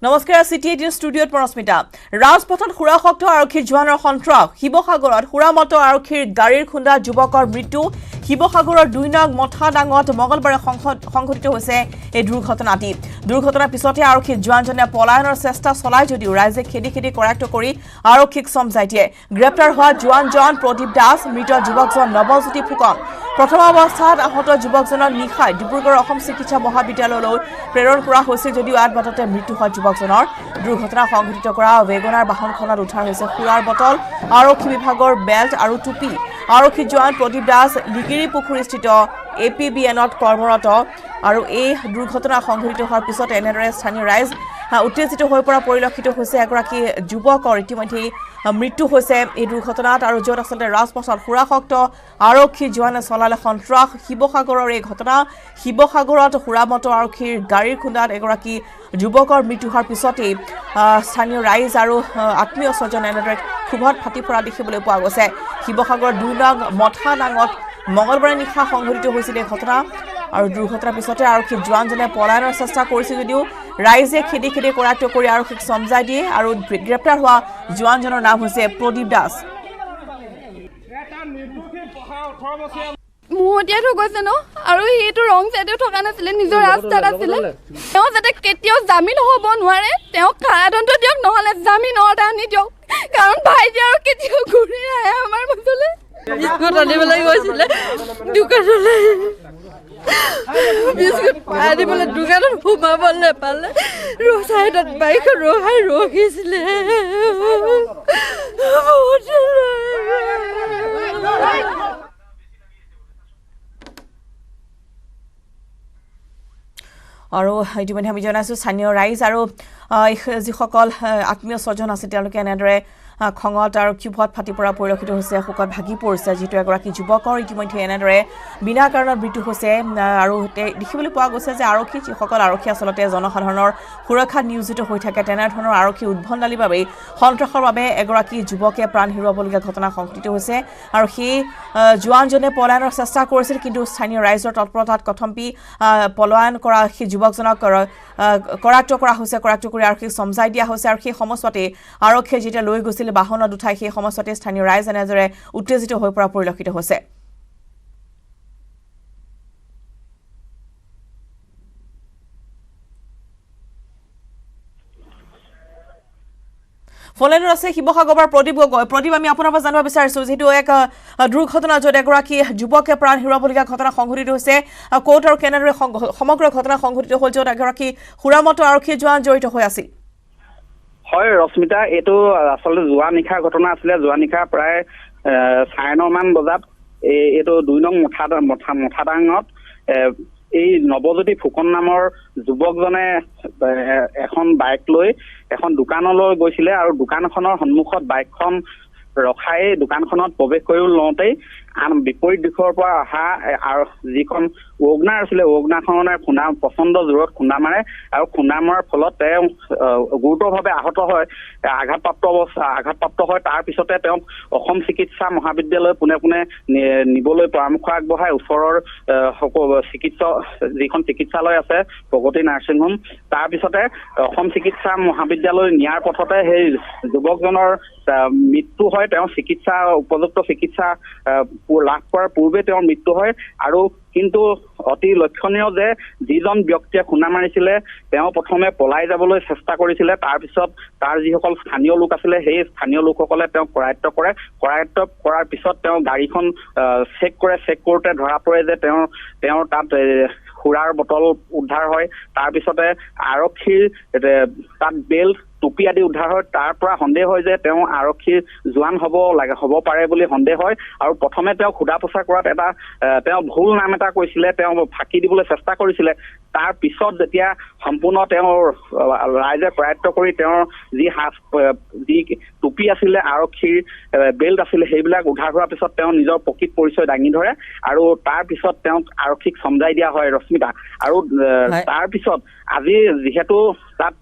নমস্কাৰ সিটি18 ষ্টুডিঅ'ত পৰস্মিতা ৰাজপথত সুৰাসক্ত আৰক্ষীৰ জোৱানৰ সন্ত্ৰাস শিৱসাগৰত সুৰামত আৰক্ষীৰ গাড়ীৰ খুন্দা যুৱকৰ মৃত্যু শিৱসাগৰৰ ২ নং মথাডাঙত মঙ্গলবাৰে সংঘটিত হৈছে এই দুৰ্ঘটনাটি দুৰ্ঘটনাৰ পিছতে আৰক্ষীৰ জোৱানজনে পলায়নৰ চেষ্টা চলাই যদিও ৰাইজে খেদি কৰাক্ত কৰি আৰক্ষীক সমজাই দিয়ে গ্ৰেপ্তাৰ হোৱা জোৱানজন প্ৰদীপ দাস মৃত যুৱকজন নৱজ্যোতি ফুকন প্ৰথম অৱস্থাত আহত যুৱকজনৰ নিশাই ডিব্ৰুগড় অসম চিকিৎসা মহাবিদ্যালয়লৈ প্ৰেৰণ কৰা হৈছে যদিও আদবাটতে মৃত্যু হয় যুৱকজনৰ দুৰ্ঘটনা সংঘটিত কৰা ৱেগনাৰ বাহনখনত উদ্ধাৰ হৈছে সুৰাৰ বটল আৰক্ষী বিভাগৰ বেল্ট আৰু টুপি আৰক্ষী জোৱান প্ৰদীপ দাস লিগিৰি পুখুৰীস্থিত APBNত কৰ্মৰত আৰু এই দুৰ্ঘটনা সংঘটিত হোৱাৰ পিছত এনেদৰে স্থানীয় ৰাইজ উত্তেজিত হৈ পৰা পৰিলক্ষিত হৈছে এগৰাকী যুৱকৰ ইতিমধ্যে মৃত্যু হৈছে এই দুৰ্ঘটনাত আৰু য'ত আচলতে ৰাজপথত সুৰাসক্ত আৰক্ষী জোৱানে চলালে সন্ত্ৰাস শিৱসাগৰৰ এই ঘটনা শিৱসাগৰত সুৰামত আৰক্ষীৰ গাড়ীৰ খুন্দাত এগৰাকী যুৱকৰ মৃত্যু হোৱাৰ পিছতেই স্থানীয় ৰাইজ আৰু আত্মীয় স্বজন এনেদৰে ক্ষোভত ফাটি পৰা দেখিবলৈ পোৱা গৈছে শিৱসাগৰৰ ২ নং মথাডাঙত মঙ্গলবাৰে নিশা সংঘটিত হৈছিল এই ঘটনা আৰু দুৰ্ঘটনাৰ পিছতে আৰক্ষী জোৱানজনে পলায়নৰ চেষ্টা কৰিছিল যদিও ৰাইজে খেদি কৰাক্ত কৰি আৰক্ষীক সমজাই দিয়ে আৰু গ্ৰেপ্তাৰ হোৱা জোৱানজনৰ নাম হৈছে প্ৰদীপ দাস মুহতীয়া হৈ গৈছে ন আৰু সেইটো ৰং চাইডেও থকা নাছিলে নিজৰ ৰাস্তাত আছিলে তেওঁ যাতে কেতিয়াও জামিন হ'ব নোৱাৰে তেওঁ কাৰাদণ্ড দিয়ক নহ'লে জামিন অৰ্ডাৰ আনি দিয়ক কাৰণ ভাইটি আৰু কেতিয়াও ঘূৰি নাহে আমাৰ মাজলৈ বিস্কুট আনিবলৈ গৈছিলে দোকানলৈ বিস্কুট আনিবলৈ দোকানত সোমাব নাপালে চাইডত বাইক ৰখিছিলে আৰু ইতিমধ্যে আমি জনাইছোঁ স্থানীয় ৰাইজ আৰু যিসকল আত্মীয় স্বজন আছে তেওঁলোকে এনেদৰে খঙত আৰু ক্ষোভত ফাটি পৰা পৰিলক্ষিত হৈছে শোকত ভাগি পৰিছে যিটো এগৰাকী যুৱকৰ ইতিমধ্যে এনেদৰে বিনা কাৰণত মৃত্যু হৈছে আৰু দেখিবলৈ পোৱা গৈছে যে যিসকল আৰক্ষী আচলতে জনসাধাৰণৰ সুৰক্ষাত নিয়োজিত হৈ থাকে তেনেধৰণৰ আৰক্ষী উদ্ভণ্ডালিৰ বাবেই সন্ত্ৰাসৰ বাবে এগৰাকী যুৱকে প্ৰাণ হেৰুৱাবলগীয়া ঘটনা সংঘটিত হৈছে আৰু সেই জোৱানজনে পলায়নৰ চেষ্টা কৰিছিল কিন্তু স্থানীয় ৰাইজৰ তৎপৰতাত কথম্পি পলায়ন কৰা সেই যুৱকজনক কৰাক্ত কৰা হৈছে কৰাক্ত কৰি আৰক্ষীক সমজাই দিয়া হৈছে আৰু সেই সময়ছোৱাতে আৰক্ষীয়ে যেতিয়া লৈ গৈছিল বাহনত উঠাই সেই সময়ছোৱাতে স্থানীয় ৰাইজ এনেদৰে উত্তেজিত হৈ পৰা পৰিলক্ষিত হৈছে ফলেনৰ আছে শিৱসাগৰৰ প্ৰদীপ আমি আপোনাৰ পৰা জানিব বিচাৰিছোঁ যিটো এক দুৰ্ঘটনা য'ত এগৰাকী যুৱকে প্ৰাণ হেৰুৱাবলগীয়া ঘটনা সংঘটিত হৈছে ক'ত আৰু কেনেদৰে সমগ্ৰ ঘটনা সংঘটিত হ'ল য'ত এগৰাকী সুৰামত আৰক্ষী জোৱান জড়িত হৈ আছিল হয় ৰশ্মিতা এইটো আচলতে যোৱা নিশাৰ ঘটনা আছিলে যোৱা নিশা প্ৰায় 9:30 মান বজাত এইটো 2 নং মথাডাঙত এই নৱজ্যোতি ফুকন নামৰ যুৱকজনে এখন বাইক লৈ এখন দোকানলৈ গৈছিলে আৰু দোকানখনৰ সন্মুখত বাইকখন ৰখাই দোকানখনত প্ৰৱেশ কৰি লওঁতেই আন বিপৰীত দিশৰ পৰা অহা আৰু যিখন ৱেগনাৰ আছিলে ৱেগনাৰখনে প্ৰচণ্ড জোৰত খুন্দা মাৰে আৰু খুন্দা মৰাৰ ফলত তেওঁ গুৰুতৰভাৱে আহত হয় আঘাতপ্ৰাপ্ত হয় তাৰ পিছতে তেওঁক অসম চিকিৎসা মহাবিদ্যালয় পোনে নিবলৈ পৰামৰ্শ আগবঢ়াই ওচৰৰ যিখন চিকিৎসালয় আছে প্ৰগতি নাৰ্ছিং হোম তাৰ পিছতে অসম চিকিৎসা মহাবিদ্যালয় নিয়াৰ পথতে সেই যুৱকজনৰ মৃত্যু হয় তেওঁ উপযুক্ত চিকিৎসা লাভ কৰাৰ পূৰ্বে তেওঁৰ মৃত্যু হয় আৰু কিন্তু অতি লক্ষণীয় যে যিজন ব্যক্তিয়ে খুন্দা মাৰিছিলে তেওঁ প্ৰথমে পলাই যাবলৈ চেষ্টা কৰিছিলে তাৰপিছত তাৰ যিসকল স্থানীয় লোক আছিলে সেই স্থানীয় লোকসকলে তেওঁক কৰায়ত্ব কৰাৰ পিছত তেওঁ গাড়ীখন চেক কৰোঁতে ধৰা পৰে যে তেওঁৰ তাত সুৰাৰ বটল উদ্ধাৰ হয় তাৰপিছতে আৰক্ষীৰ তাত বেল্ট টুপি আদি উদ্ধাৰ হয় তাৰ পৰা সন্দেহ হয় যে তেওঁ আৰক্ষীৰ জোৱান হ'ব পাৰে বুলি সন্দেহ হয় আৰু প্ৰথমে তেওঁ সোধা পোছা কৰাত তেওঁ ভুল নাম এটা কৈছিলে তেওঁ ফাঁকি দিবলৈ চেষ্টা কৰিছিলে তাৰ পিছত যেতিয়া সম্পূৰ্ণ তেওঁৰ ৰাইজে কৰায়ত্ব কৰি তেওঁৰ যি টুপি আছিলে আৰক্ষীৰ বেল্ট আছিলে সেইবিলাক উদ্ধাৰ হোৱাৰ পিছত তেওঁ নিজৰ প্ৰকৃত পৰিচয় দাঙি ধৰে আৰু তাৰ পিছত তেওঁক আৰক্ষীক সমজাই দিয়া হয় ৰশ্মিতা আৰু তাৰ পিছত আজি যিহেতু তাত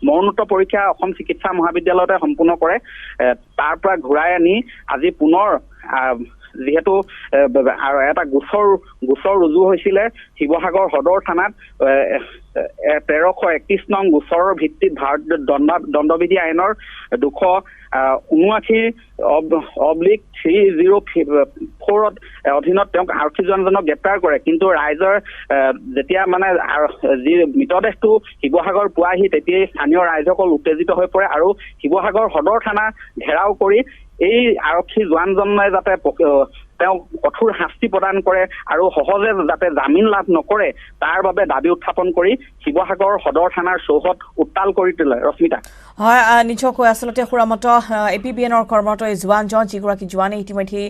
মৰণোত্তৰ পৰীক্ষা অসম চিকিৎসা মহাবিদ্যালয়তে সম্পূৰ্ণ কৰে তাৰ পৰা ঘূৰাই আনি আজি পুনৰ যিহেতু আৰু এটা গোচৰ ৰুজু হৈছিলে শিৱসাগৰ সদৰ থানাত 1331 নং গোচৰৰ ভিত্তিত ভাৰতীয় দণ্ডবিধি আইনৰ 279/304 অধীনত তেওঁক আৰক্ষী জোৱানজনক গ্ৰেপ্তাৰ কৰে কিন্তু ৰাইজৰ যেতিয়া মানে যি মৃতদেহটো শিৱসাগৰ পোৱাহি তেতিয়াই স্থানীয় ৰাইজসকল উত্তেজিত হৈ পৰে আৰু শিৱসাগৰ সদৰ থানা ঘেৰাও কৰি এই আৰক্ষী জোৱানজনে যাতে তেওঁ কঠোৰ শাস্তি প্ৰদান কৰে আৰু সহজে যাতে জামিন লাভ নকৰে তাৰ বাবে দাবী উত্থাপন কৰি শিৱসাগৰ সদৰ থানাৰ চৌহদ উত্তাল কৰি তোলে ৰশ্মিতা হয় নিশ্চয়কৈ আচলতে সুৰামত APBNৰ কৰ্মৰত এই জোৱানজন যিগৰাকী জোৱানে ইতিমধ্যে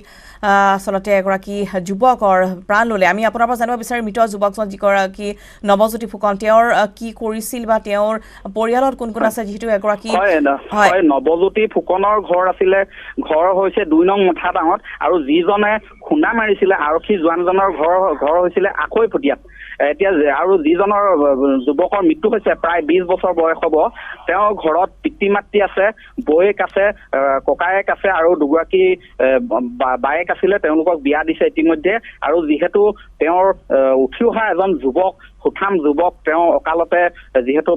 আচলতে এগৰাকী যুৱকৰ প্ৰাণ ল'লে আমি আপোনাৰ পৰা জানিব বিচাৰিম মৃত যুৱকজন যিগৰাকী নৱজ্যোতি ফুকন তেওঁৰ কি কৰিছিল বা তেওঁৰ পৰিয়ালত কোন কোন আছে যিহেতু এগৰাকী হয় নৱজ্যোতি ফুকনৰ ঘৰ হৈছে 2 নং মথাডাঙত আৰু যিজনে খুন্দা মাৰিছিলে আৰক্ষী জোৱানজনৰ ঘৰ হৈছিলে আখৈফুটিয়াত এতিয়া আৰু যিজনৰ যুৱকৰ মৃত্যু হৈছে প্ৰায় 20 বছৰ বয়স হ'ব তেওঁ ঘৰত পিতৃ মাতৃ আছে বৌয়েক আছে ককায়েক আছে আৰু দুগৰাকী বায়েক আছিলে তেওঁলোকক বিয়া দিছে ইতিমধ্যে আৰু যিহেতু তেওঁৰ উঠি অহা এজন সুঠাম যুৱক তেওঁ অকালতে যিহেতু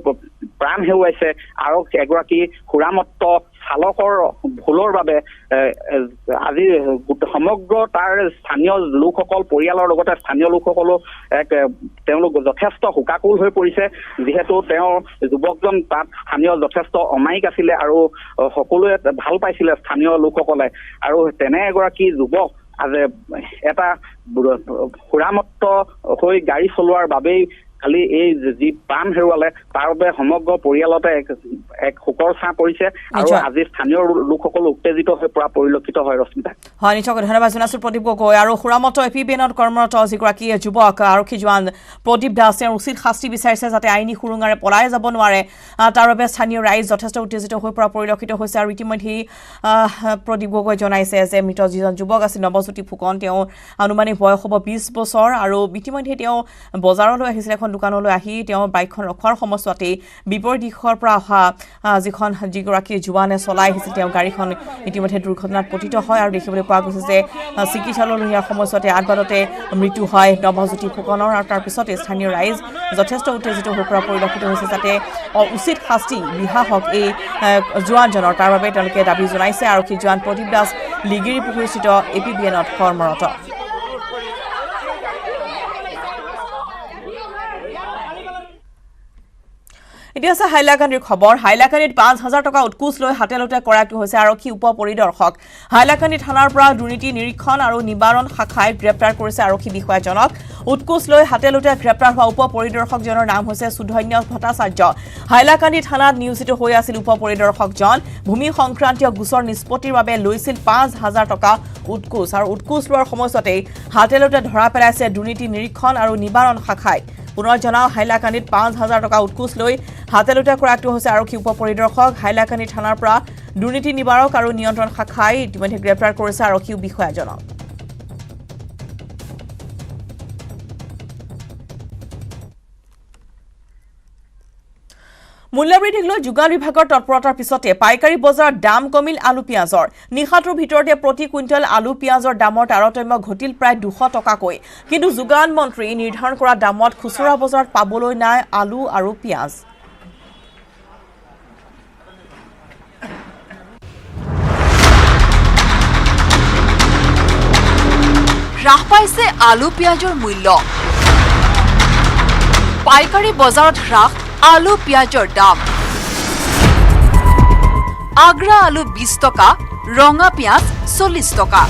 প্ৰাণ হেৰুৱাইছে আৰু এগৰাকী সুৰামত্ত চালকৰ ভুলৰ বাবে আজি সমগ্ৰ তাৰ স্থানীয় লোকসকল পৰিয়ালৰ লগতে স্থানীয় লোকসকলো তেওঁলোক যথেষ্ট শোকাকুল হৈ পৰিছে যিহেতু তেওঁ যুৱকজন তাত স্থানীয় যথেষ্ট অমায়িক আছিলে আৰু সকলোৱে ভাল পাইছিলে স্থানীয় লোকসকলে আৰু তেনে এগৰাকী যুৱক আজি এটা সুৰামত্ত হৈ গাড়ী চলোৱাৰ বাবেই খালি এই যি প্ৰাণ হেৰুৱালে তাৰ বাবে সমগ্ৰ পৰিয়ালতে এক শোকৰ ছাঁ পৰিছে আৰু আজি স্থানীয় লোকসকল উত্তেজিত হৈ পৰা পৰিলক্ষিত হয় ৰশ্মিতা হয় নিশ্চয়কৈ ধন্যবাদ জনাইছোঁ প্ৰদীপ গগৈ আৰু সুৰামত APBNৰ কৰ্মৰত যিগৰাকী যুৱক আৰক্ষী জোৱান প্ৰদীপ দাস তেওঁৰ উচিত শাস্তি বিচাৰিছে যাতে আইনী সুৰুঙাৰে পলাই যাব নোৱাৰে তাৰ বাবে স্থানীয় ৰাইজ যথেষ্ট উত্তেজিত হৈ পৰা পৰিলক্ষিত হৈছে আৰু ইতিমধ্যে প্ৰদীপ গগৈ জনাইছে যে মৃত যিজন যুৱক আছিল নৱজ্যোতি ফুকন তেওঁ আনুমানিক বয়স হ'ব 20 বছৰ আৰু ইতিমধ্যে তেওঁ বজাৰলৈ আহিছিল এখন দোকানলৈ আহি তেওঁ বাইকখন ৰখাৰ সময়ছোৱাতেই বিপৰীত দিশৰ পৰা অহা যিগৰাকী জোৱানে চলাই আহিছিল তেওঁ গাড়ীখন ইতিমধ্যে দুৰ্ঘটনাত পতিত হয় আৰু দেখিবলৈ পোৱা গৈছে যে চিকিৎসালয়লৈ নিয়াৰ সময়ছোৱাতে আদবাদতে মৃত্যু হয় নৱজ্যোতি ফুকনৰ আৰু তাৰ পিছতে স্থানীয় ৰাইজ যথেষ্ট উত্তেজিত হৈ পৰা পৰিলক্ষিত হৈছে যাতে উচিত শাস্তি বিহা হওক এই জোৱানজনৰ তাৰ বাবে তেওঁলোকে দাবী জনাইছে আৰক্ষী জোৱান প্ৰদীপ দাস লিগিৰি পুখুৰীস্থিত APBNত কৰ্মৰত এতিয়া আছে হাইলাকান্দিৰ খবৰ হাইলাকান্দিত 5,000 টকা উৎকোচ লৈ হাতেলতে কৰাটো হৈছে আৰক্ষী উপ পৰিদৰ্শক হাইলাকান্দি থানাৰ পৰা দুৰ্নীতি নিৰীক্ষণ আৰু নিবাৰণ শাখাই গ্ৰেপ্তাৰ কৰিছে আৰক্ষী বিষয়াজনক উৎকোচ লৈ হাতেলতে গ্ৰেপ্তাৰ হোৱা উপ পৰিদৰ্শকজনৰ নাম হৈছে সুধন্য ভট্টাচাৰ্য হাইলাকান্দি থানাত নিয়োজিত হৈ আছিল উপ পৰিদৰ্শকজন ভূমি সংক্ৰান্তীয় গোচৰ নিষ্পত্তিৰ বাবে লৈছিল 5,000 টকা উৎকোচ আৰু উৎকোচ লোৱাৰ সময়ছোৱাতেই হাতেলতে ধৰা পেলাইছে দুৰ্নীতি নিৰীক্ষণ আৰু নিবাৰণ শাখাই পুনৰ জনাও হাইলাকান্দিত 5,000 টকা উৎকোচ লৈ হাতেলতে কৰাটো হৈছে আৰক্ষী উপ পৰিদৰ্শক হাইলাকান্দি থানাৰ পৰা দুৰ্নীতি নিবাৰক আৰু নিয়ন্ত্ৰণ শাখাই ইতিমধ্যে গ্ৰেপ্তাৰ কৰিছে আৰক্ষী বিষয়াজনক মূল্যবৃদ্ধিক লৈ যোগান বিভাগৰ তৎপৰতাৰ পিছতে পাইকাৰী বজাৰত দাম কমিল আলু পিঁয়াজৰ নিশাটোৰ ভিতৰতে প্ৰতি কুইণ্টেল আলু পিঁয়াজৰ দামৰ তাৰতম্য ঘটিল প্ৰায় 200 টকাকৈ কিন্তু যোগান মন্ত্ৰী নিৰ্ধাৰণ কৰা দামত খুচুৰা বজাৰত পাবলৈ নাই আলু আৰু পিঁয়াজ হ্ৰাস পাইছে আলু পিঁয়াজৰ মূল্য পাইকাৰী বজাৰত হ্ৰাস আলু পিঁয়াজৰ দাম আগ্ৰা আলু 20 টকা ৰঙা পিঁয়াজ 40 টকা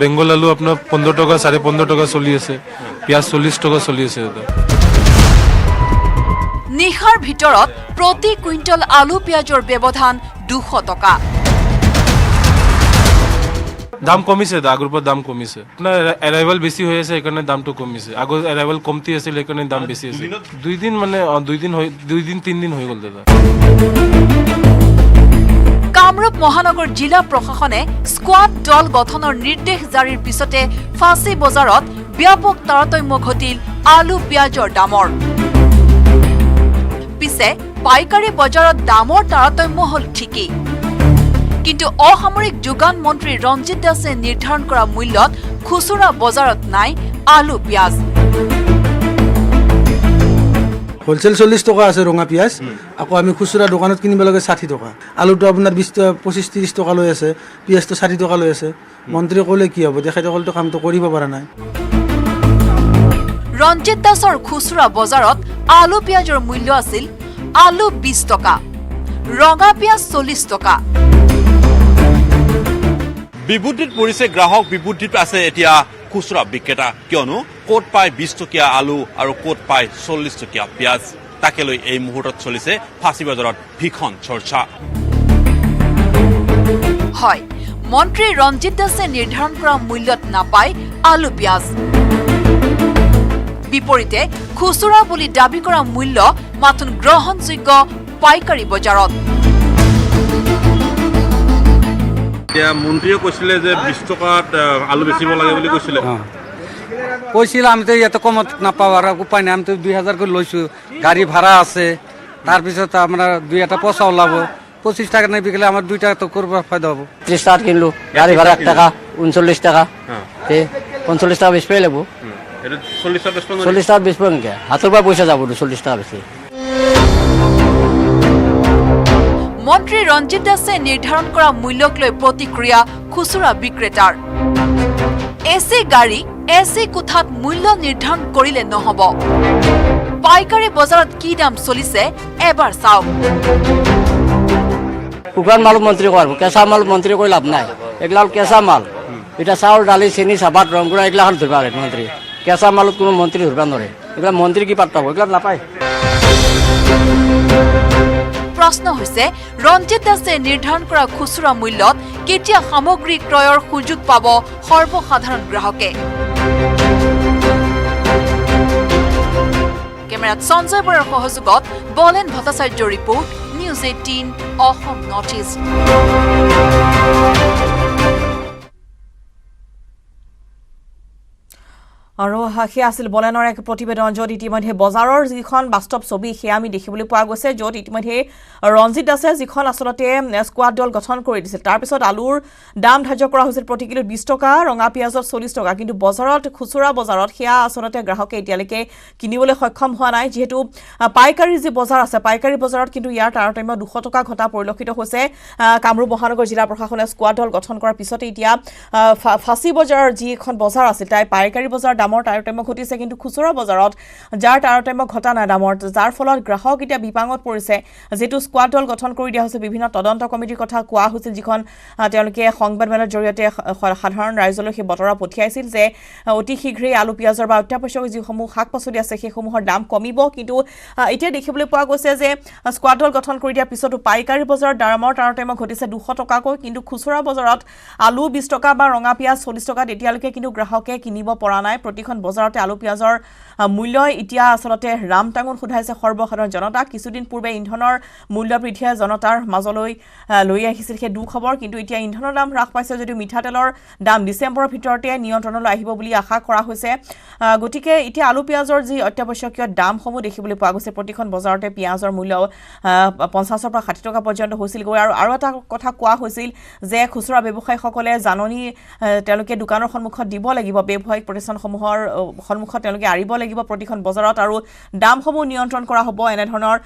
বেঙ্গল আলু আপনার 15 টাকা 15.5 টাকা চলি আছে পিঁয়াজ 40 টাকা চলি আছে নিশাৰ ভিতৰত প্ৰতি কুইণ্টল আলু পিঁয়াজৰ ব্যৱধান 200 টকা দাম কমিছে আগৰ পৰা দাম কমিছে আপোনাৰ এৰাইভেল বেছি হৈ আছে সেইকাৰণে দামটো কমিছে আগৰ এৰাইভেল কমতি আছিল সেইকাৰণে দাম বেছি আছিল 2 দিন মানে 2 দিন 3 দিন হৈ গ'ল দাদা কামৰূপ মহানগৰ জিলা প্ৰশাসনে স্কোৱাড দল গঠনৰ নিৰ্দেশ জাৰিৰ পিছতে ফাঁচী বজাৰত ব্যাপক তাৰতম্য ঘটিল আলু পিঁয়াজৰ দামৰ পিছে পাইকাৰী বজাৰত দামৰ তাৰতম্য হ'ল ঠিকেই কিন্তু অসামৰিক যোগান মন্ত্ৰী ৰঞ্জিত দাসে নিৰ্ধাৰণ কৰা মূল্যত খুচুৰা বজাৰত নাই আলু পিয়াজ হোলসেল 40 টকা আছে ৰঙা পিয়াজ আকৌ আমি খুচুৰা দোকানত কিনিব লাগে 60 টকা আলুটো আপোনাৰ 25-30 টকা লৈ আছে পিয়াজটো 60 টকা লৈ আছে মন্ত্ৰী ক'লে কি হ'ব তেখেতসকলতো কামটো কৰিব পৰা নাই ৰঞ্জিত দাসৰ খুচুৰা বজাৰত আলু পিয়াজৰ মূল্য আছিল আলু 20 টকা ৰঙা পিয়াজ 40 টকা বিবুদ্ধিত পৰিছে গ্ৰাহক বিবুদ্ধিত আছে এতিয়া খুচুৰা বিক্ৰেতা কিয়নো ক'ত পায় 20 টকীয়া আলু আৰু ক'ত পায় 40 টকীয়া পিয়াজ তাকে লৈ এই মুহূৰ্তত চলিছে ফাঁচী বজাৰত ভীষণ চৰ্চা হয় মন্ত্ৰী ৰঞ্জিত দাসে নিৰ্ধাৰণ কৰা মূল্যত নাপায় আলু পিয়াজ বিপৰীতে খুচুৰা বুলি দাবী কৰা মূল্য মাথোন গ্ৰহণযোগ্য পাইকাৰী বজাৰত এতিয়া মন্ত্ৰীয়ে কৈছিলে যে 20 টকাত আলু বেচিব লাগে বুলি কৈছিলে কৈছিল আমি তো ইয়াতে কমত নাপাওঁ আৰু উপায় নাই আমি তো 2000 কৰি লৈছোঁ গাড়ী ভাড়া আছে তাৰপিছত আমাৰ 2 পইচা ওলাব 25 টাকা নিবিকিলে আমাৰ 2 টাকা তো কৰিব ফায়দা হ'ব 30 টাকা কিনলো গাড়ী ভাড়া 1 টাকা 39 টাকা তে 45 টাকা বেচবই লাগিব এটা 40 টাকা বেচব 40 টাকা বেচব নেকি হাতৰ পৰা পইচা যাব 40 টাকা বেচি মন্ত্ৰী ৰঞ্জিত দাসে নিৰ্ধাৰণ কৰা মূল্যক লৈ প্ৰতিক্ৰিয়া খুচুৰা বিক্ৰেতাৰ এচি গাড়ী এচি কোঠাত মূল্য নিৰ্ধাৰণ কৰিলে নহব পাইকাৰী বজাৰত কি দাম চলিছে এবাৰ চাওক শুকান মাল মন্ত্ৰী কৰিব কেঁচা মাল মন্ত্ৰী কৈ লাভ নাই এগলা কেঁচা মাল এটা চাউল দালি চেনি চাবাত ৰংগুৰা এগলাখন ধৰিব পাৰে মন্ত্ৰী কেঁচা মালত কোনো মন্ত্ৰী ধৰিব নোৱাৰে এগলা মন্ত্ৰী কি পাত্তা হ'ব এগলা নাপায় প্ৰশ্ন হৈছে ৰঞ্জিত দাসে নিৰ্ধাৰণ কৰা খুচুৰা মূল্যত কেতিয়া সামগ্ৰী ক্ৰয়ৰ সুযোগ পাব সৰ্বসাধাৰণ গ্ৰাহকে কেমেৰাত সঞ্জয় বৰাৰ সহযোগত বলেন ভট্টাচাৰ্যৰ report news 18 Assam north east আৰু সেয়া আছিল বলেনৰ এক প্ৰতিবেদন য'ত ইতিমধ্যে বজাৰৰ যিখন বাস্তৱ ছবি সেয়া আমি দেখিবলৈ পোৱা গৈছে য'ত ইতিমধ্যে ৰঞ্জিত দাসে যিখন আচলতে স্কোৱাড দল গঠন কৰি দিছিল তাৰপিছত আলুৰ দাম ধাৰ্য কৰা হৈছিল প্ৰতি কিলো 20 টকা ৰঙা পিয়াজত 40 টকা কিন্তু বজাৰত খুচুৰা বজাৰত সেয়া আচলতে গ্ৰাহকে এতিয়ালৈকে কিনিবলৈ সক্ষম হোৱা নাই যিহেতু পাইকাৰী যি বজাৰ আছে পাইকাৰী বজাৰত কিন্তু ইয়াৰ তাৰতম্য 200 টকা ঘটা পৰিলক্ষিত হৈছে কামৰূপ মহানগৰ জিলা প্ৰশাসনে স্কোৱাড দল গঠন কৰাৰ পিছতে এতিয়া ফাঁচী বজাৰৰ যিখন বজাৰ আছিল তাই পাইকাৰী বজাৰ দামৰ তাৰতম্য ঘটিছে কিন্তু খুচুৰা বজাৰত যাৰ তাৰতম্য ঘটা নাই দামৰ যাৰ ফলত গ্ৰাহক এতিয়া বিপাঙত পৰিছে যেটো স্কোৱাড দল গঠন কৰি দিয়া হৈছে বিভিন্ন তদন্ত কমিটিৰ কথা কোৱা হৈছিল যিখন তেওঁলোকে সংবাদমেলৰ জৰিয়তে সাধাৰণ ৰাইজলৈ সেই বতৰা পঠিয়াইছিল যে অতি শীঘ্ৰেই আলু পিয়াজৰ বা অত্যাৱশ্যকীয় যিসমূহ শাক পাচলি আছে সেইসমূহৰ দাম কমিব কিন্তু এতিয়া দেখিবলৈ পোৱা গৈছে যে স্কোৱাড দল গঠন কৰি দিয়া পিছতো পাইকাৰী বজাৰত দামৰ তাৰতম্য ঘটিছে 200 টকাকৈ কিন্তু খুচুৰা বজাৰত আলু 20 টকা বা ৰঙা পিয়াজ 40 টকাত এতিয়ালৈকে কিন্তু গ্ৰাহকে কিনিব পৰা নাই প্ৰতিখন বজাৰতে আলু পিয়াজৰ মূল্য এতিয়া আচলতে ৰামটাঙুন খুধাইছে সৰ্বসাধাৰণ জনতা কিছুদিন পূৰ্বে ইন্ধনৰ মূল্য বৃদ্ধিয়ে জনতাৰ মাজলৈ লৈ আহিছিল সেই দুখবৰ কিন্তু এতিয়া ইন্ধনৰ দাম হ্ৰাস পাইছে যদিও মিঠাতেলৰ দাম ডিচেম্বৰৰ ভিতৰতে নিয়ন্ত্ৰণলৈ আহিব বুলি আশা কৰা হৈছে গতিকে এতিয়া আলু পিয়াজৰ যি অত্যাৱশ্যকীয় দামসমূহ দেখিবলৈ পোৱা গৈছে প্ৰতিখন বজাৰতে পিয়াজৰ মূল্য 50 পৰা 60 টকা পৰ্যন্ত হৈছিল গৈ আৰু এটা কথা কোৱা হৈছিল যে খুচুৰা ব্যৱসায়ীসকলে জাননী তেওঁলোকে দোকানৰ সন্মুখত দিব লাগিব ব্যৱসায়িক প্ৰতিষ্ঠানসমূহৰ সন্মুখত তেওঁলোকে আৰিব লাগিব প্ৰতিখন বজাৰত আৰু দামসমূহ নিয়ন্ত্ৰণ কৰা হ'ব এনে ধৰণৰ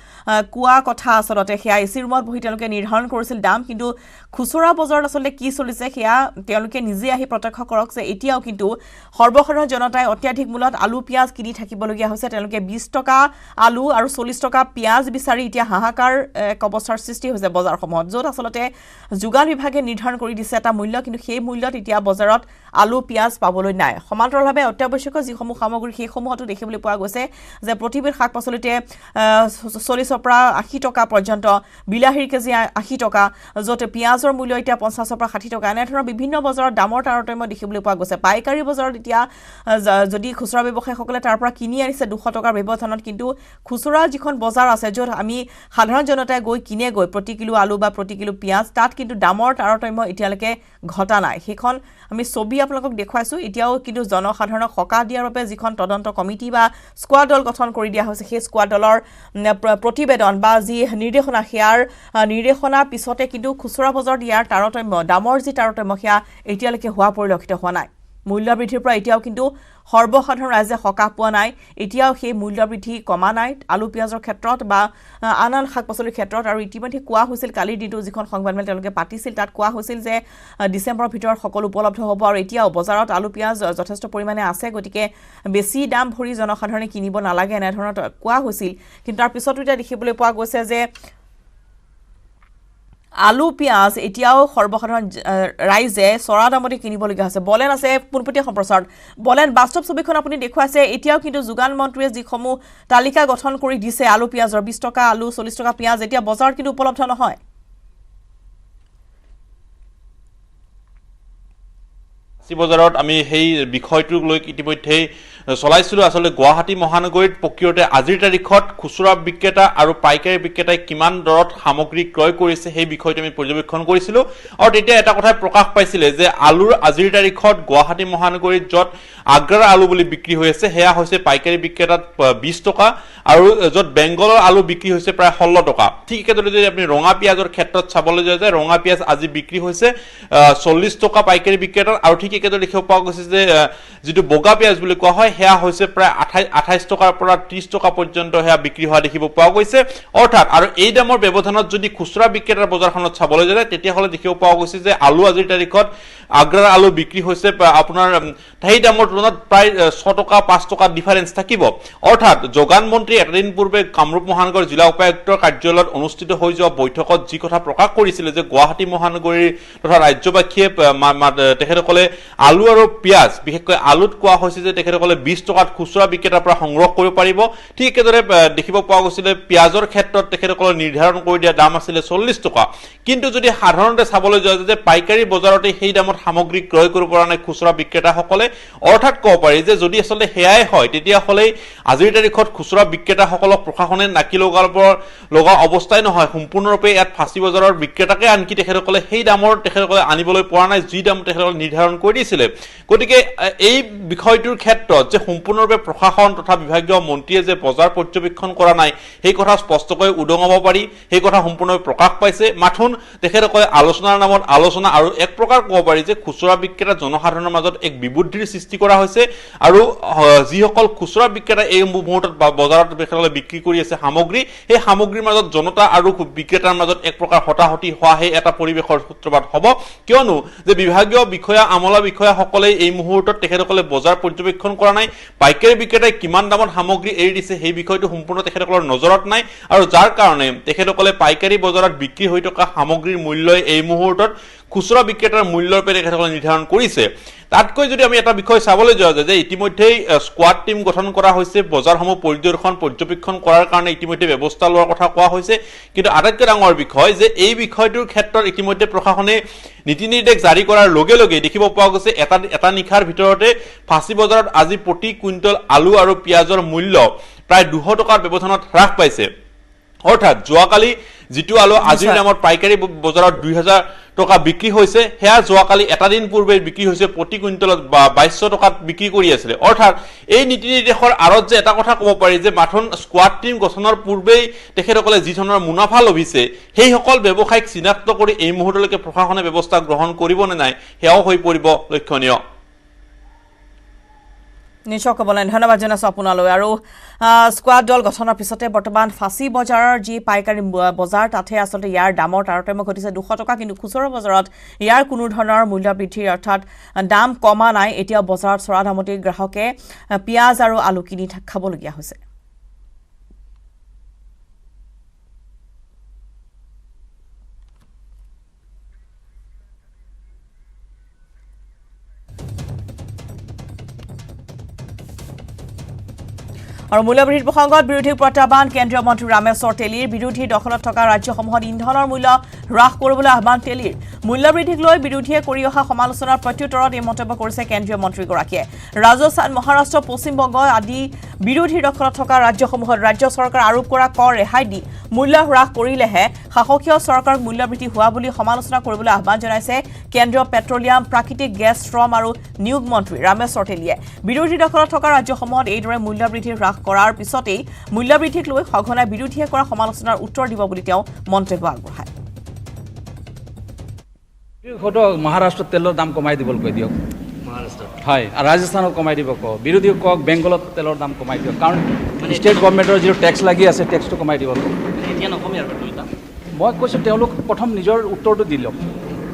কোৱা কথা আচলতে সেয়া এচি ৰুমত বহি তেওঁলোকে নিৰ্ধাৰণ কৰিছিল দাম কিন্তু খুচুৰা বজাৰত আচলতে কি চলিছে সেয়া তেওঁলোকে নিজে আহি প্ৰত্যক্ষ কৰক যে এতিয়াও কিন্তু সৰ্বসাধাৰণ জনতাই অত্যাধিক মূল্যত আলু পিয়াজ কিনি থাকিবলগীয়া হৈছে তেওঁলোকে 20 টকা আলু আৰু 40 টকা পিয়াজ বিচাৰি এতিয়া হাহাকাৰ এক অৱস্থাৰ সৃষ্টি হৈছে বজাৰসমূহত য'ত আচলতে যোগান বিভাগে নিৰ্ধাৰণ কৰি দিছে এটা মূল্য কিন্তু সেই মূল্যত এতিয়া বজাৰত আলু পিয়াজ পাবলৈ নাই সমান্তৰালভাৱে অত্যাৱশ্যকীয় যিসমূহ সামগ্ৰী সেইসমূহতো দেখিবলৈ পোৱা গৈছে যে প্ৰতিবিধ শাক পাচলিতে 40 পৰা 80 টকা পৰ্যন্ত বিলাহীৰ কেজি 80 টকা য'ত পিয়াজৰ মূল্য এতিয়া 50 পৰা 60 টকা এনে ধৰণৰ বিভিন্ন বজাৰত দামৰ তাৰতম্য দেখিবলৈ পোৱা গৈছে পাইকাৰী বজাৰত এতিয়া যদি খুচুৰা ব্যৱসায়ীসকলে তাৰ পৰা কিনি আনিছে 200 টকাৰ ব্যৱধানত কিন্তু খুচুৰা যিখন বজাৰ আছে য'ত আমি সাধাৰণ জনতাই গৈ কিনে গৈ প্ৰতি কিলো আলু বা প্ৰতি কিলো পিয়াজ তাত কিন্তু দামৰ তাৰতম্য এতিয়ালৈকে ঘটা নাই সেইখন আমি ছবি আপোনালোকক দেখুৱাইছো এতিয়াও কিন্তু জনসাধাৰণক সকাহ দিয়াৰ বাবে যিখন তদন্ত কমিটি বা স্কোৱাড দল গঠন কৰি দিয়া হৈছে সেই স্কোৱাড দলৰ প্ৰতিবেদন বা যি নিৰ্দেশনা সেয়াৰ নিৰ্দেশনাৰ পিছতে কিন্তু খুচুৰা বজাৰ মাজত ইয়াৰ তাৰতম্য দামৰ যি তাৰতম্য সেয়া এতিয়ালৈকে হোৱা পৰিলক্ষিত হোৱা নাই মূল্য বৃদ্ধিৰ পৰা এতিয়াও কিন্তু সৰ্বসাধাৰণ ৰাইজে সকাহ পোৱা নাই এতিয়াও সেই মূল্য বৃদ্ধি কমা নাই আলু পিয়াজৰ ক্ষেত্ৰত বা আন শাক পাচলিৰ ক্ষেত্ৰত আৰু ইতিমধ্যে কোৱা হৈছিল কালিৰ দিনটো যিখন সংবাদমেল তেওঁলোকে পাতিছিল তাত কোৱা হৈছিল যে ডিচেম্বৰৰ ভিতৰত সকলো উপলব্ধ হ'ব আৰু এতিয়াও বজাৰত আলু পিয়াজ যথেষ্ট পৰিমাণে আছে গতিকে বেছি দাম ভৰি জনসাধাৰণে কিনিব নালাগে এনেধৰণৰ কোৱা হৈছিল কিন্তু তাৰ পিছতো এতিয়া দেখিবলৈ পোৱা গৈছে যে আলু পিয়াজ এতিয়াও সৰ্বসাধাৰণ ৰাইজে চৰা দামতে কিনিবলগীয়া হৈছে বলেন আছে পোনপটীয়া সম্প্ৰচাৰত বলেন বাস্তৱ ছবিখন আপুনি দেখুৱাইছে এতিয়াও কিন্তু যোগান মন্ত্ৰীয়ে যিসমূহ তালিকা গঠন কৰি দিছে আলু পিয়াজৰ 20 টকা আলু 40 টকা পিয়াজ এতিয়া বজাৰত কিন্তু উপলব্ধ নহয় বজাৰত আমি সেই বিষয়টোক লৈ ইতিমধ্যে চলাইছিলো আসলে গুৱাহাটী মহানগৰীত প্ৰকৃততে আজিৰ তাৰিখত খুচুৰা বিক্ৰেতা আৰু পাইকাৰী বিক্ৰেতাই কিমান দৰত সামগ্ৰী ক্ৰয় কৰিছে সেই বিষয়টো আমি পৰ্যবেক্ষণ কৰিছিলো আৰু তেতিয়া এটা কথা প্ৰকাশ পাইছিলে যে আলুৰ আজিৰ তাৰিখত গুৱাহাটী মহানগৰীত যত আগ্ৰাৰ আলু বুলি বিক্ৰী হৈ আছে সেয়া হৈছে পাইকাৰী বিক্ৰেতাত 20 টকা আৰু যত বেংগলৰ আলু বিক্ৰী হৈছে প্ৰায় 16 টকা ঠিক একেদৰে যদি আপুনি ৰঙা পিয়াজৰ ক্ষেত্ৰত চাবলৈ যায় যে ৰঙা পিয়াজ আজি বিক্ৰী হৈছে 40 টকা পাইকাৰী বিক্ৰেতাৰ আৰু ঠিক একেদৰে দেখিব পোৱা গৈছে যে যেটো বগা পিয়াজ বুলি কোৱা হয় সেয়া হৈছে প্ৰায় 28 টকাৰ পৰা 30 টকা পৰ্যন্ত সেয়া বিক্ৰী হোৱা দেখিব পোৱা গৈছে অৰ্থাৎ আৰু এই দামৰ ব্যৱধানত যদি খুচুৰা বিক্ৰেতাৰ বজাৰখনত চাবলৈ যায় তেতিয়া হলে দেখিব পোৱা গৈছে যে আলু আজিৰ তাৰিখত আগ্ৰাৰ আলু বিক্ৰী হৈছে আপোনাৰ সেই দামৰ তুলনাত প্ৰায় 6 টকা 5 টকা ডিফাৰেন্স থাকিব অৰ্থাৎ যোগান মন্ত্ৰী এদিন পূৰ্বে কামৰূপ মহানগৰ জিলা উপায়ুক্তৰ কাৰ্যালয়ত অনুষ্ঠিত হৈ যোৱা বৈঠকত যি কথা প্ৰকাশ কৰিছিল যে গুৱাহাটী মহানগৰীৰ তথা ৰাজ্যবাসীয়ে তেখেতসকলে আলু আৰু পিয়াজ বিশেষকৈ আলুত কোৱা হৈছে যে তেখেতসকলে 20 টকাত খুচুৰা বিক্ৰেতাৰ পৰা সংগ্ৰহ কৰিব পাৰিব ঠিক একেদৰে দেখিব পোৱা গৈছিল পিয়াজৰ ক্ষেত্ৰত তেখেতসকলে নিৰ্ধাৰণ কৰি দিয়া দাম আছিল 40 টকা কিন্তু যদি সাধাৰণতে চাবলৈ যায় যে পাইকাৰী বজাৰতে সেই দামত সামগ্ৰী ক্ৰয় কৰিব পৰা নাই খুচুৰা বিক্ৰেতাসকলে অৰ্থাৎ ক'ব পাৰি যে যদি আসলে হেয়াই হয় তেতিয়া হলে আজিৰ তাৰিখত খুচুৰা বিক্ৰেতাসকলক প্ৰশাসনে নাকি লগা অৱস্থাই নহয় সম্পূৰ্ণৰূপে ইয়াত ফাঁচী বজাৰৰ বিক্ৰেতাকে আনকি তেখেতসকলে সেই দামৰ তেখেতসকলে আনিবলৈ পৰা নাই যি দাম তেখেতসকলে নিৰ্ধাৰণ কৰি দিছিলে গতিকে এই বিষয়টোৰ ক্ষেত্ৰত যে সম্পূৰ্ণৰূপে প্ৰশাসন তথা বিভাগীয় মন্ত্ৰীয়ে যে বজাৰ পৰ্যবেক্ষণ কৰা নাই সেই কথা স্পষ্টকৈ উদঙাব পাৰি সেই কথা সম্পূৰ্ণৰূপে প্ৰকাশ পাইছে মাথোন তেখেতসকলে আলোচনাৰ নামত আলোচনা আৰু এক প্ৰকাৰ ক'ব পাৰি যে খুচুৰা বিক্ৰেতা জনসাধাৰণৰ মাজত এক বিবুদ্ধিৰ সৃষ্টি কৰা হৈছে আৰু যিসকল খুচুৰা বিক্ৰেতা এই মুহূৰ্তত বজাৰত তেখেতসকলে বিক্ৰী কৰি আছে সামগ্ৰী সেই সামগ্ৰীৰ মাজত জনতা আৰু বিক্ৰেতাৰ মাজত এক প্ৰকাৰ হতাহতি হোৱা সেই এটা পৰিৱেশৰ সূত্ৰপাত হ'ব কিয়নো যে বিভাগীয় বিষয়া আমলা বিষয়াসকলে এই মুহূৰ্তত তেখেতসকলে বজাৰ পৰ্যবেক্ষণ কৰা নাই পাইকাৰী বিক্ৰেতাই কিমান দামত সামগ্ৰী এৰি দিছে সেই বিষয়টো সম্পূৰ্ণ তেখেতসকলৰ নজৰত নাই আৰু যাৰ কাৰণে তেখেতসকলে পাইকাৰী বজাৰত বিক্ৰী হৈ থকা সামগ্ৰীৰ মূল্যই এই মুহূৰ্তত খুচুৰা বিক্ৰেতাৰ মূল্যৰ পৰা তেখেতসকলে নিৰ্ধাৰণ কৰিছে তাতকৈ যদি আমি এটা বিষয় চাবলৈ যোৱা যায় যে ইতিমধ্যেই স্কোৱাড টিম গঠন কৰা হৈছে বজাৰসমূহ পৰ্যবেক্ষণ কৰাৰ কাৰণে ইতিমধ্যে ব্যৱস্থা লোৱাৰ কথা কোৱা হৈছে কিন্তু আটাইতকৈ ডাঙৰ বিষয় যে এই বিষয়টোৰ ক্ষেত্ৰত ইতিমধ্যে প্ৰশাসনে নীতি নিৰ্দেশ জাৰি কৰাৰ লগে লগে দেখিব পোৱা গৈছে এটা নিশাৰ ভিতৰতে ফাঁচী বজাৰত আজি প্ৰতি কুইণ্টল আলু আৰু পিয়াজৰ মূল্য প্ৰায় 200 টকাৰ ব্যৱধানত হ্ৰাস পাইছে অৰ্থাৎ যোৱাকালি যেটো আলু আজিৰ নামত পাইকাৰী বজাৰত 2000 টকা বিক্ৰী হৈছে হেয়া যোৱাকালি এটা দিন পূৰ্বে বিক্ৰী হৈছে প্ৰতি কুইণ্টলত 2200 টকাত বিক্ৰী কৰি আছিল অৰ্থাৎ এই নীতি নিৰ্দেশৰ আৰত যে এটা কথা ক'ব পাৰি যে মাথোন স্কোৱাড টিম গঠনৰ পূৰ্বেই তেখেতসকলে যি ধৰণৰ মুনাফা লভিছে সেই সকল ব্যৱসায়িক চিনাক্ত কৰি এই মুহূৰ্তলৈকে প্ৰশাসনে ব্যৱস্থা গ্ৰহণ কৰিব নে নাই হেয়াও হৈ পৰিব লক্ষণীয় নিশ্চয় ক'বলৈ ধন্যবাদ জনাইছো আপোনালৈ আৰু স্কোৱাড দল গঠনৰ পিছতে বৰ্তমান ফাঁচী বজাৰৰ যি পাইকাৰী বজাৰ তাতে আচলতে ইয়াৰ দামৰ তাৰতম্য ঘটিছে 200 টকা কিন্তু খুচুৰা বজাৰত ইয়াৰ কোনো ধৰণৰ মূল্য বৃদ্ধি অৰ্থাৎ দাম কমা নাই এতিয়া বজাৰত চৰা দামতে গ্ৰাহকে পিয়াজ আৰু আলু কিনি খাবলগীয়া হৈছে আৰু মূল্যবৃদ্ধিৰ প্ৰসংগত বিৰোধী প্ৰত্যাহ্বান কেন্দ্ৰীয় মন্ত্ৰী ৰামেশ্বৰ তেলীৰ বিৰোধী দখলত থকা ৰাজ্যসমূহত ইন্ধনৰ মূল্য হ্ৰাস কৰিবলৈ আহ্বান তেলীৰ মূল্যবৃদ্ধিক লৈ বিৰোধীয়ে কৰি অহা সমালোচনাৰ প্ৰত্যুত্তৰত এই মন্তব্য কৰিছে কেন্দ্ৰীয় মন্ত্ৰীগৰাকীয়ে ৰাজস্থান মহাৰাষ্ট্ৰ পশ্চিমবংগ আদি বিৰোধী দখলত থকা ৰাজ্যসমূহত ৰাজ্য চৰকাৰ আৰোপ কৰা কৰ ৰেহাই দি মূল্য হ্ৰাস কৰিলেহে শাসকীয় চৰকাৰক মূল্যবৃদ্ধি হোৱা বুলি সমালোচনা কৰিবলৈ আহ্বান জনাইছে কেন্দ্ৰীয় পেট্ৰলিয়াম প্ৰাকৃতিক গেছ শ্ৰম আৰু নিয়োগ মন্ত্ৰী ৰামেশ্বৰ তেলীয়ে বিৰোধী দখলত থকা ৰাজ্যসমূহত এইদৰে মূল্যবৃদ্ধি হ্ৰাস কৰাৰ পিছতেই মূল্যবৃদ্ধিক লৈ সঘনাই বিৰোধীয়ে কৰা সমালোচনাৰ উত্তৰ দিব বুলি তেওঁ মন্তব্য আগবঢ়ায় মহাৰাষ্ট্ৰত তেলৰ দাম কমাই দিবলৈ কৈ দিয়ক হয় আৰু ৰাজস্থানত কমাই দিব কওক বিৰোধীক কওক বেংগলত তেলৰ দাম কমাই দিয়ক কাৰণ ষ্টেট গভৰ্ণমেণ্টৰ যিটো টেক্স লাগি আছে টেক্সটো কমাই দিব মই কৈছোঁ তেওঁলোক প্ৰথম নিজৰ উত্তৰটো দি লওক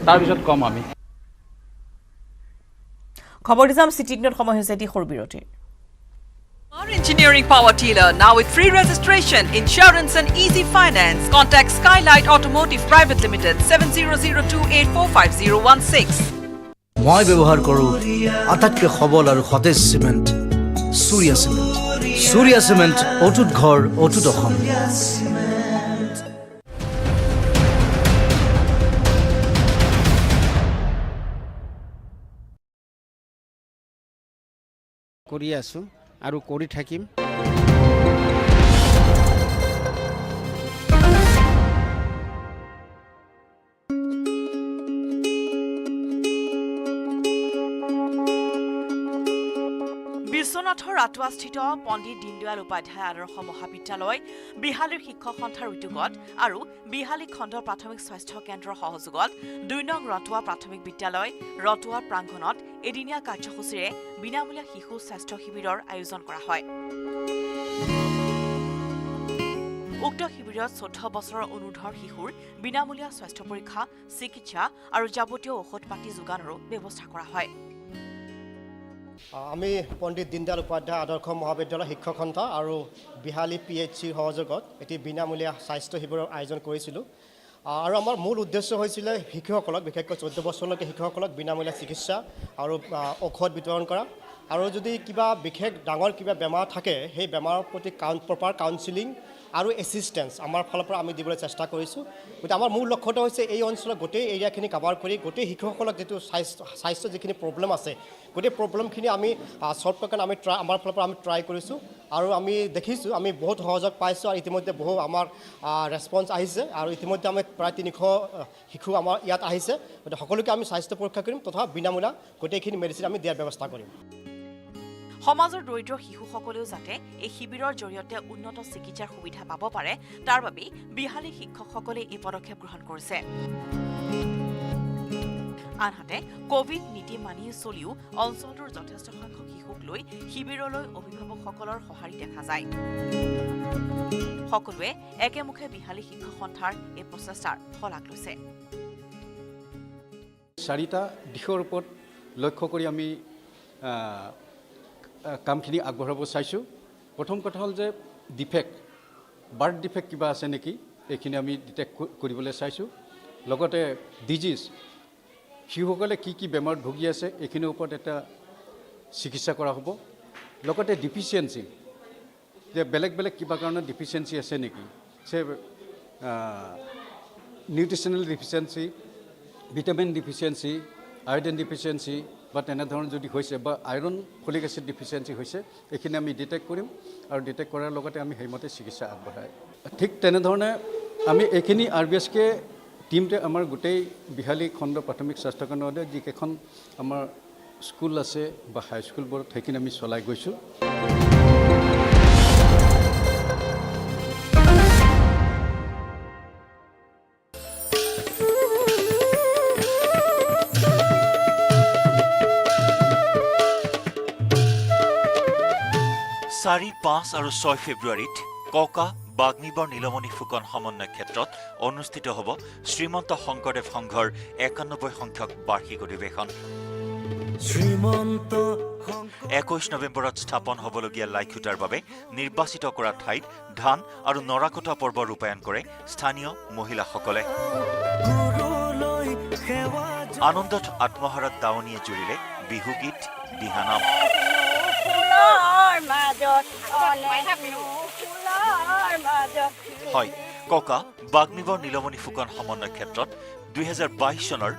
তাৰপিছত কম আমি খবৰ দিম চিটিকনত সময় হৈছে এটি সৰু বিৰতিৰ Our engineering power dealer now with free registration, insurance and easy finance. Contact Skylight Automotive Private Limited 7002845016. মই ব্যৱহাৰ কৰোঁ আটাইতকৈ সবল আৰু সতেজ cement Surya cement Surya cement অটুট ঘৰ অটুট অসম কৰি আছোঁ আৰু কৰি থাকিম বিশ্বনাথৰ ৰাতুৱাস্থিত পণ্ডিত দীনদয়াল উপাধ্যায় আদৰ্শ মহাবিদ্যালয় বিহালীৰ শিক্ষক সন্থাৰ উদ্যোগত আৰু বিহালী খণ্ড প্ৰাথমিক স্বাস্থ্য কেন্দ্ৰৰ সহযোগত ২ নং ৰতুৱা প্ৰাথমিক বিদ্যালয় ৰতুৱা প্ৰাংগণত এদিনীয়া কাৰ্যসূচীৰে বিনামূলীয়া শিশু স্বাস্থ্য শিবিৰৰ আয়োজন কৰা হয় উক্ত শিবিৰত ১৪ বছৰৰ অনুৰ্ধৰ শিশুৰ বিনামূলীয়া স্বাস্থ্য পৰীক্ষা চিকিৎসা আৰু যাৱতীয় ঔষধ পাতি যোগানৰো ব্যৱস্থা কৰা হয় আমি পণ্ডিত দীনদয়াল উপাধ্যায় আদৰ্শ মহাবিদ্যালয় শিক্ষক সন্থা আৰু বিহালী PHCৰ সহযোগত এটি বিনামূলীয়া স্বাস্থ্য শিবিৰৰ আয়োজন কৰিছিলোঁ আৰু আমাৰ মূল উদ্দেশ্য হৈছিলে শিশুসকলক বিশেষকৈ 14 বছৰলৈকে শিশুসকলক বিনামূলীয়া চিকিৎসা আৰু ঔষধ বিতৰণ কৰা আৰু যদি কিবা বিশেষ ডাঙৰ কিবা বেমাৰ থাকে সেই বেমাৰৰ প্ৰতি প্ৰপাৰ কাউন্সিলিং আৰু এছিষ্টেঞ্চ আমাৰ ফালৰ পৰা আমি দিবলৈ চেষ্টা কৰিছোঁ গতিকে আমাৰ মূল লক্ষ্যটো হৈছে এই অঞ্চলৰ গোটেই এৰিয়াখিনি কভাৰ কৰি গোটেই শিশুসকলক যিটো স্বাস্থ্য যিখিনি প্ৰব্লেম আছে গোটেই প্ৰব্লেমখিনি আমি চল্ভ কৰাৰ কাৰণে আমাৰ ফালৰ পৰা আমি ট্ৰাই কৰিছোঁ আৰু আমি দেখিছোঁ আমি বহুত সহযোগ পাইছোঁ আৰু ইতিমধ্যে বহু আমাৰ ৰেছপন্স আহিছে আৰু ইতিমধ্যে আমি প্ৰায় ৩০০ শিশু আমাৰ ইয়াত আহিছে গতিকে সকলোকে আমি স্বাস্থ্য পৰীক্ষা কৰিম তথা বিনামূলীয়া গোটেইখিনি মেডিচিন আমি দিয়াৰ ব্যৱস্থা কৰিম সমাজৰ দৰিদ্ৰ শিশুসকলেও যাতে এই শিবিৰৰ জৰিয়তে উন্নত চিকিৎসাৰ সুবিধা পাব পাৰে তাৰ বাবে বিহালী শিক্ষকসকলে এই পদক্ষেপ গ্ৰহণ কৰিছে আনহাতে কোভিড নীতি মানি চলিও অঞ্চলটোৰ যথেষ্ট সংখ্যক শিশুক লৈ শিবিৰলৈ অভিভাৱকসকলৰ সঁহাৰি দেখা যায় সকলোৱে একেমুখে বিহালী শিক্ষক সন্থাৰ এই প্ৰচেষ্টাৰ শলাগ লৈছে 4টা দিশৰ ওপৰত লক্ষ্য কৰি আমি কামখিনি আগবঢ়াব চাইছোঁ প্ৰথম কথা হ'ল যে ডিফেক্ট বাৰ্থ ডিফেক্ট কিবা আছে নেকি এইখিনি আমি ডিটেক্ট কৰিবলৈ চাইছোঁ লগতে ডিজিজ শিশুসকলে কি কি বেমাৰত ভুগি আছে এইখিনিৰ ওপৰত এটা চিকিৎসা কৰা হ'ব লগতে ডিফিচিয়েঞ্চি যে বেলেগ বেলেগ কিবা কাৰণে ডিফিচিয়েঞ্চি আছে নেকি সে নিউট্ৰিচনেল ডিফিচিয়েঞ্চি ভিটামিন ডিফিচিয়েঞ্চি আয়োডিন ডিফিচিয়েঞ্চি বা তেনেধৰণৰ যদি হৈছে বা আইৰণ ফলিক এচিড ডিফিচিয়েঞ্চি হৈছে এইখিনি আমি ডিটেক্ট কৰিম আৰু ডিটেক্ট কৰাৰ লগতে আমি সেইমতে চিকিৎসা আগবঢ়াই ঠিক তেনেধৰণে আমি এইখিনি RBSK টিমটোৱে আমাৰ গোটেই বিহালী খণ্ড প্ৰাথমিক স্বাস্থ্যকেন্দ্ৰতে যিকেইখন আমাৰ স্কুল আছে বা হাইস্কুলবোৰত সেইখিনি আমি চলাই গৈছোঁ চাৰি 5 আৰু 6 ফেব্ৰুৱাৰীত ককা বাগ্মীবৰ নীলমণি ফুকন সমন্বয় ক্ষেত্ৰত অনুষ্ঠিত হ'ব শ্ৰীমন্ত শংকৰদেৱ সংঘৰ 91 সংখ্যক বাৰ্ষিক অধিৱেশন 21 নৱেম্বৰত স্থাপন হ'বলগীয়া লাইখুটাৰ বাবে নিৰ্বাচিত কৰা ঠাইত ধান আৰু নৰাকটা পৰ্ব ৰূপায়ণ কৰে স্থানীয় মহিলাসকলে আনন্দত আত্মহাৰত দাৱনীয়ে জুৰিলে বিহুগীত দিহানাম হয় ককা বাগ্মীবৰ নীলমণি ফুকন সমন্বয় ক্ষেত্ৰত 2022 চনৰ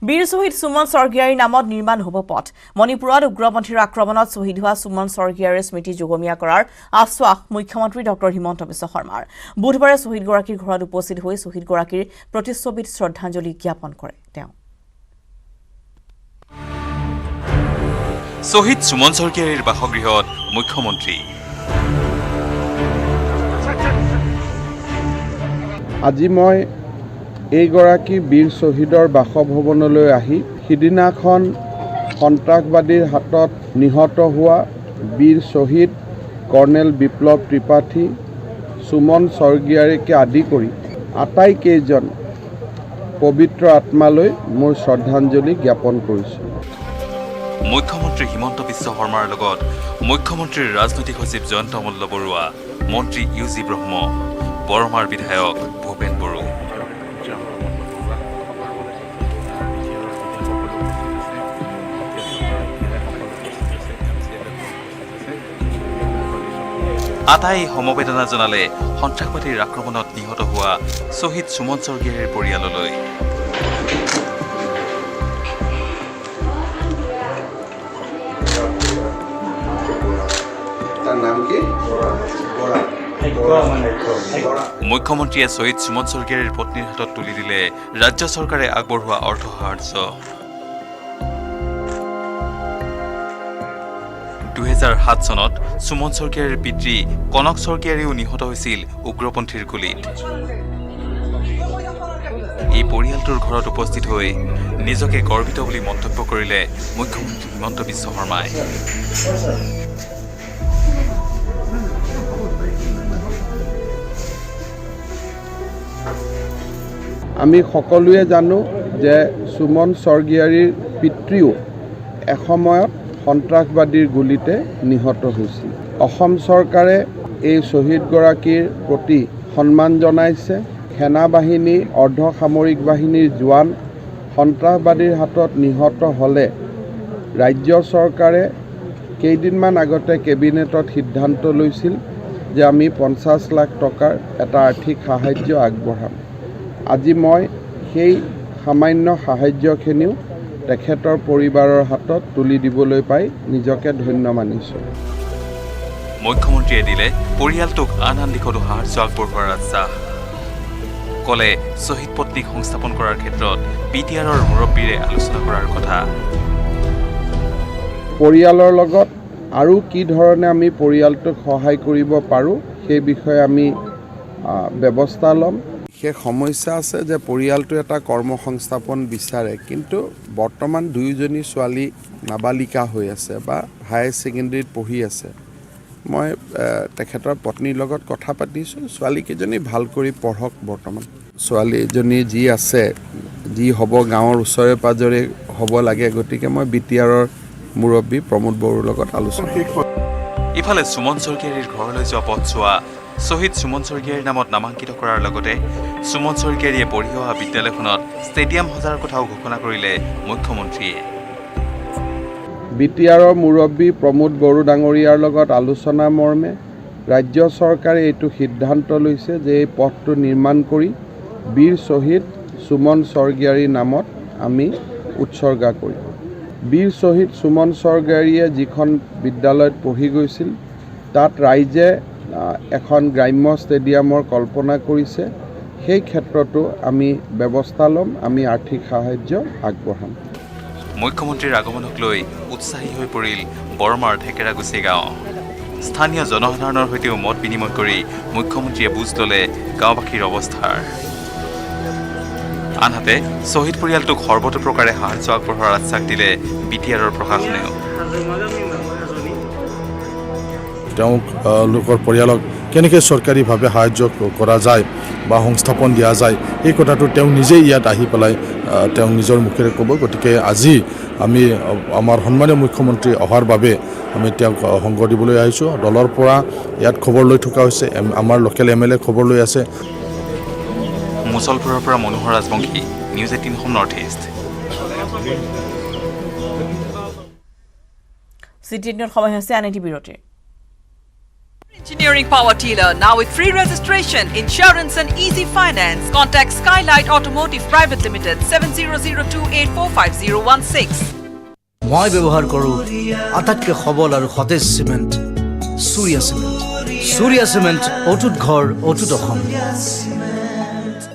বীৰ শ্বহীদ সুমন স্বৰ্গীয়াৰীৰ নামত নিৰ্মাণ হ'ব পথ মণিপুৰত উগ্ৰপন্থীৰ আক্ৰমণত শ্বহীদ হোৱা সুমন স্বৰ্গীয়াৰীৰ স্মৃতি যোগমীয়া কৰাৰ আশ্বাস মুখ্যমন্ত্ৰী ডক্টৰ হিমন্ত বিশ্ব শৰ্মাৰ বুধবাৰে শ্বহীদগৰাকীৰ ঘৰত উপস্থিত হৈ শ্বহীদগৰাকীৰ প্ৰতিচ্ছবিত শ্ৰদ্ধাঞ্জলি জ্ঞাপন কৰে তেওঁ শ্বহীদ সুমন স্বৰ্গীয়াৰীৰ বাসগৃহত মুখ্যমন্ত্ৰী আজি মই এইগৰাকী বীৰ শ্বহীদৰ বাসভৱনলৈ আহি সিদিনাখন সন্ত্ৰাসবাদীৰ হাতত নিহত হোৱা বীৰ শ্বহীদ কৰ্ণেল বিপ্লৱ ত্ৰিপাঠী, সুমন স্বৰ্গীয়াৰীকে আদি কৰি আটাইকেইজন পবিত্ৰ আত্মালৈ মোৰ শ্ৰদ্ধাঞ্জলি জ্ঞাপন কৰিছোঁ। মুখ্যমন্ত্ৰী হিমন্ত বিশ্ব শৰ্মাৰ লগত মুখ্যমন্ত্ৰীৰ ৰাজনৈতিক সচিব জয়ন্ত মল্ল বৰুৱা, মন্ত্ৰী ইউ জি ব্ৰহ্ম, বৰমাৰ বিধায়ক ভূপেন বড়ো। আটাই সমবেদনা জনালে সন্ত্ৰাসবাদীৰ আক্ৰমণত নিহত হোৱা শ্বহীদ সুমন স্বৰ্গীয়াৰীৰ পৰিয়াললৈ। মুখ্যমন্ত্ৰীয়ে শ্বহীদ সুমন স্বৰ্গীয়াৰীৰ পত্নীৰ হাতত তুলি দিলে ৰাজ্য চৰকাৰে আগবঢ়োৱা অৰ্থ সাহায্য। 2007 চনত সুমন স্বৰ্গীয়াৰীৰ পিতৃ কনক স্বৰ্গীয়াৰীও নিহত হৈছিল উগ্ৰপন্থীৰ গুলীত। এই পৰিয়ালটোৰ ঘৰত উপস্থিত হৈ নিজকে গৰ্বিত বুলি মন্তব্য কৰিলে মুখ্যমন্ত্ৰী হিমন্ত বিশ্ব শৰ্মাই। আমি সকলোৱে জানো যে সুমন স্বৰ্গীয়াৰীৰ পিতৃও এসময়ত সন্ত্ৰাসবাদীৰ গুলীতে নিহত হৈছিল। অসম চৰকাৰে এই শ্বহীদগৰাকীৰ প্ৰতি সন্মান জনাইছে। সেনাবাহিনী, অৰ্ধসামৰিক বাহিনীৰ জোৱান সন্ত্ৰাসবাদীৰ হাতত নিহত হ'লে ৰাজ্য চৰকাৰে কেইদিনমান আগতে কেবিনেটত সিদ্ধান্ত লৈছিল যে আমি 50 লাখ টকাৰ এটা আৰ্থিক সাহায্য আগবঢ়াম। আজি মই সেই সামান্য সাহায্যখিনিও তেখেতৰ পৰিবাৰৰ হাতত তুলি দিবলৈ পাই নিজকে ধন্য মানিছোঁ। মুখ্যমন্ত্ৰীয়ে দিলে পৰিয়ালটোক আন দিশতো সাহায্য আগবঢ়োৱাৰ আশ্বাস। ক'লে শ্বহীদ পত্নীক সংস্থাপন কৰাৰ ক্ষেত্ৰত BTRৰ মুৰব্বীৰে আলোচনা কৰাৰ কথা। পৰিয়ালৰ লগত আৰু কি ধৰণে আমি পৰিয়ালটোক সহায় কৰিব পাৰোঁ সেই বিষয়ে আমি ব্যৱস্থা ল'ম। বিশেষ সমস্যা আছে যে পৰিয়ালটো এটা কৰ্মসংস্থাপন বিচাৰে, কিন্তু বৰ্তমান দুয়োজনী ছোৱালী নাবালিকা হৈ আছে বা হায়াৰ ছেকেণ্ডেৰীত পঢ়ি আছে। মই তেখেতৰ পত্নীৰ লগত কথা পাতিছোঁ, ছোৱালীকেইজনী ভাল কৰি পঢ়ক। বৰ্তমান ছোৱালীজনী যি আছে, যি হ'ব গাঁৱৰ ওচৰে পাঁজৰে হ'ব লাগে, গতিকে মই BTRৰ মুৰব্বী প্ৰমোদ বড়োৰ লগত আলোচনা কৰিম। ইফালে সুমন স্বৰ্গীয়াৰীৰ ঘৰলৈ যোৱা পথছোৱা শ্বহীদ সুমন স্বৰ্গীয়াৰীৰ নামত নামাংকিত কৰাৰ লগতে সুমন স্বৰ্গীয়াৰীয়ে পঢ়ি অহা বিদ্যালয়খনত ষ্টেডিয়াম সজাৰ কথাও ঘোষণা কৰিলে মুখ্যমন্ত্ৰীয়ে। BTRৰ মুৰব্বী প্ৰমোদ বড়ো ডাঙৰীয়াৰ লগত আলোচনা মৰ্মে ৰাজ্য চৰকাৰে এইটো সিদ্ধান্ত লৈছে যে এই পথটো নিৰ্মাণ কৰি বীৰ শ্বহীদ সুমন স্বৰ্গীয়াৰীৰ নামত আমি উৎসৰ্গা কৰিম। বীৰ শ্বহীদ সুমন স্বৰ্গীয়াৰীয়ে যিখন বিদ্যালয়ত পঢ়ি গৈছিল তাত ৰাইজে এখন গ্ৰাম্য ষ্টেডিয়ামৰ কল্পনা কৰিছে। সেই ক্ষেত্ৰতো আমি ব্যৱস্থা ল'ম, আমি আৰ্থিক সাহায্য আগবঢ়াম। মুখ্যমন্ত্ৰীৰ আগমনক লৈ উৎসাহী হৈ পৰিল বৰমাৰ ঢেকেৰাগুচি গাঁও। স্থানীয় জনসাধাৰণৰ সৈতেও মত বিনিময় কৰি মুখ্যমন্ত্ৰীয়ে বুজ ল'লে গাঁওবাসীৰ অৱস্থাৰ। আনহাতে শ্বহীদ পৰিয়ালটোক সৰ্বতোপ্ৰকাৰে সাহায্য আগবঢ়োৱাৰ আশ্বাস দিলে BTRৰ প্ৰশাসনেও। তেওঁলোকৰ পৰিয়ালক কেনেকৈ চৰকাৰীভাৱে সাহায্য কৰা যায় বা সংস্থাপন দিয়া যায় এই কথাটো তেওঁ নিজেই ইয়াত আহি পেলাই তেওঁ নিজৰ মুখেৰে ক'ব। গতিকে আজি আমি আমাৰ সন্মানীয় মুখ্যমন্ত্ৰী অহাৰ বাবে আমি তেওঁক সংগ দিবলৈ আহিছোঁ। দলৰ পৰা ইয়াত খবৰ লৈ থকা হৈছে, আমাৰ লোকেল MLA খবৰ লৈ আছে। মুছলপুৰৰ পৰা Manohar Rajbongshi, news 18 Assam north east. CTN সময় হৈছে আনএটি বিৰতিৰ। Engineering Power Dealer, now with free registration, insurance and easy finance. Contact Skylight Automotive Private Limited, 7002845016. মই ব্যৱহাৰ কৰোঁ আটাইতকৈ সবল আৰু সতেজ cement, Surya cement. Surya cement অটুট ঘৰ, অটুট অসম।